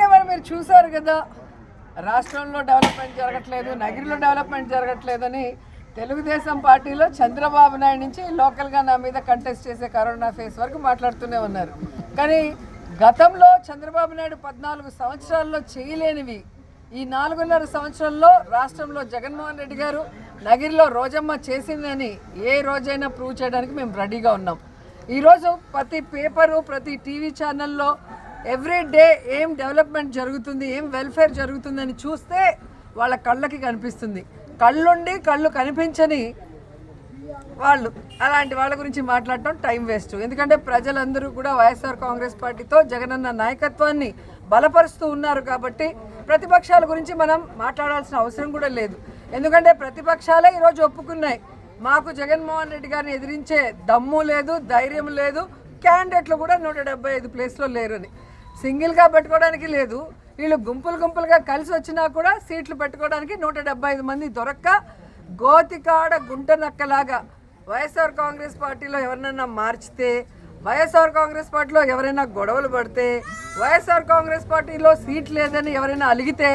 ఇందాకే మరి మీరు చూసారు కదా, రాష్ట్రంలో డెవలప్మెంట్ జరగట్లేదు, నగిరిలో డెవలప్మెంట్ జరగట్లేదని తెలుగుదేశం పార్టీలో చంద్రబాబు నాయుడు నుంచి లోకల్గా నా మీద కంటెస్ట్ చేసే కరోనా ఫేస్ వరకు మాట్లాడుతూనే ఉన్నారు. కానీ గతంలో చంద్రబాబు నాయుడు 14 సంవత్సరాల్లో చేయలేనివి ఈ 4.5 సంవత్సరాల్లో రాష్ట్రంలో జగన్మోహన్ రెడ్డి గారు నగిరిలో రోజమ్మ చేసిందని ఏ రోజైనా ప్రూవ్ చేయడానికి మేము రెడీగా ఉన్నాం. ఈరోజు ప్రతి పేపరు, ప్రతి టీవీ ఛానల్లో ఎవ్రీ డే ఏం డెవలప్మెంట్ జరుగుతుంది, ఏం వెల్ఫేర్ జరుగుతుందని చూస్తే వాళ్ళ కళ్ళకి కనిపిస్తుంది. కళ్ళుండి కళ్ళు కనిపించని వాళ్ళు అలాంటి వాళ్ళ గురించి మాట్లాడటం టైం వేస్ట్. ఎందుకంటే ప్రజలందరూ కూడా వైఎస్ఆర్ కాంగ్రెస్ పార్టీతో జగనన్న నాయకత్వాన్ని బలపరుస్తూ ఉన్నారు కాబట్టి ప్రతిపక్షాల గురించి మనం మాట్లాడాల్సిన అవసరం కూడా లేదు. ఎందుకంటే ప్రతిపక్షాలే ఈరోజు ఒప్పుకున్నాయి, మాకు జగన్మోహన్ రెడ్డి గారిని ఎదిరించే దమ్ము లేదు, ధైర్యం లేదు, క్యాండిడేట్లు కూడా 175 ప్లేస్లో లేరని. సింగిల్గా పెట్టుకోవడానికి లేదు, వీళ్ళు గుంపులుగా కలిసి వచ్చినా కూడా సీట్లు పెట్టుకోవడానికి 175 మంది దొరక్క గోతికాడ గుంట నక్కలాగా వైఎస్ఆర్ కాంగ్రెస్ పార్టీలో ఎవరినైనా మార్చితే, వైఎస్ఆర్ కాంగ్రెస్ పార్టీలో ఎవరైనా గొడవలు పడితే, వైఎస్ఆర్ కాంగ్రెస్ పార్టీలో సీట్ లేదని ఎవరైనా అలిగితే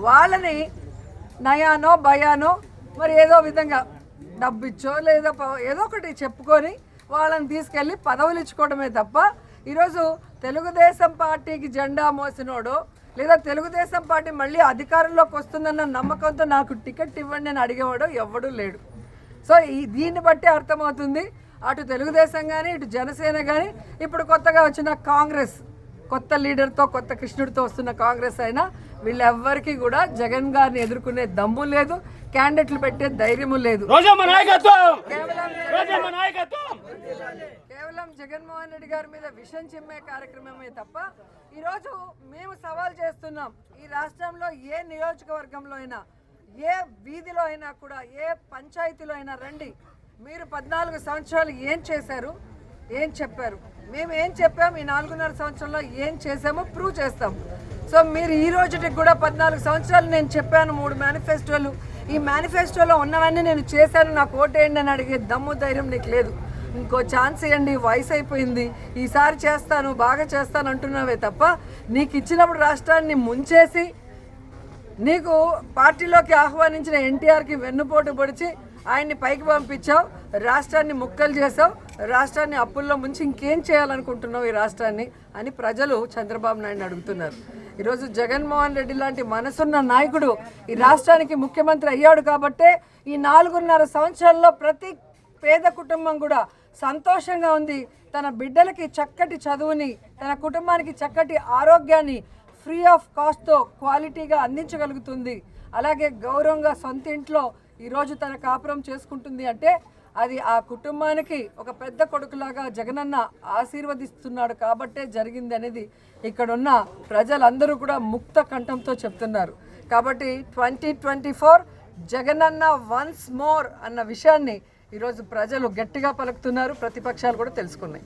వాళ్ళని నయానో భయానో మరి ఏదో విధంగా డబ్బిచ్చో లేదా ఏదో ఒకటి చెప్పుకొని వాళ్ళని తీసుకెళ్ళి పదవులు ఇచ్చుకోవడమే తప్ప ఈరోజు తెలుగుదేశం పార్టీకి జెండా మోసినోడు లేదా తెలుగుదేశం పార్టీ మళ్ళీ అధికారంలోకి వస్తుందన్న నమ్మకంతో నాకు టికెట్ ఇవ్వండి అని అడిగేవాడు ఎవడూ లేడు. సో దీన్ని బట్టి అర్థమవుతుంది, అటు తెలుగుదేశం కానీ ఇటు జనసేన కానీ ఇప్పుడు కొత్తగా వచ్చిన కాంగ్రెస్, కొత్త లీడర్తో కొత్త కృష్ణుడితో వస్తున్న కాంగ్రెస్ అయినా వీళ్ళెవ్వరికీ కూడా జగన్ గారిని ఎదుర్కొనే దమ్ము లేదు, క్యాండిడేట్లు పెట్టే ధైర్యము లేదు. కేవలం జగన్మోహన్ రెడ్డి గారి మీద విషం చిమ్మే కార్యక్రమమే తప్ప ఈరోజు మేము సవాల్ చేస్తున్నాం, ఈ రాష్ట్రంలో ఏ నియోజకవర్గంలో అయినా, ఏ వీధిలో అయినా కూడా, ఏ పంచాయతీలో అయినా రండి, మీరు 14 సంవత్సరాలు ఏం చేశారు, ఏం చెప్పారు, మేము ఏం చెప్పాము, ఈ 4.5 సంవత్సరంలో ఏం చేసామో ప్రూవ్ చేస్తాం. సో మీరు ఈ రోజుకి కూడా 14 సంవత్సరాలు నేను చెప్పాను 3 మేనిఫెస్టోలు, ఈ మేనిఫెస్టోలో ఉన్నవన్నీ నేను చేశాను, నాకు ఓటేయండి అని అడిగే దమ్ము ధైర్యం నీకు లేదు. ఇంకో ఛాన్స్ ఇవ్వండి, వయసు అయిపోయింది, ఈసారి చేస్తాను, బాగా చేస్తాను అంటున్నావే తప్ప నీకు ఇచ్చినప్పుడు రాష్ట్రాన్ని ముంచేసి నీకు పార్టీలోకి ఆహ్వానించిన ఎన్టీఆర్కి వెన్నుపోటు పొడిచి ఆయన్ని పైకి పంపించావు, రాష్ట్రాన్ని ముక్కలు చేసావు, రాష్ట్రాన్ని అప్పుల్లో ముంచి ఇంకేం చేయాలనుకుంటున్నావు ఈ రాష్ట్రాన్ని అని ప్రజలు చంద్రబాబు నాయుడిని అడుగుతున్నారు. ఈరోజు జగన్మోహన్ రెడ్డి లాంటి మనసున్న నాయకుడు ఈ రాష్ట్రానికి ముఖ్యమంత్రి అయ్యాడు కాబట్టే ఈ 4.5 సంవత్సరాల్లో ప్రతి పేద కుటుంబం కూడా సంతోషంగా ఉంది, తన బిడ్డలకి చక్కటి చదువుని, తన కుటుంబానికి చక్కటి ఆరోగ్యాన్ని ఫ్రీ ఆఫ్ కాస్ట్తో క్వాలిటీగా అందించగలుగుతుంది, అలాగే గౌరవంగా సొంత ఇంట్లో ఈరోజు తన కాపురం చేసుకుంటుంది అంటే అది ఆ కుటుంబానికి ఒక పెద్ద కొడుకులాగా జగనన్న ఆశీర్వదిస్తున్నాడు కాబట్టే జరిగింది అనేది ఇక్కడున్న ప్రజలందరూ కూడా ముక్త కంఠంతో చెప్తున్నారు. కాబట్టి 2024 జగనన్న వన్స్ మోర్ అన్న విషయాన్ని ఈరోజు ప్రజలు గట్టిగా పలుకుతున్నారు, ప్రతిపక్షాలు కూడా తెలుసుకున్నాయి.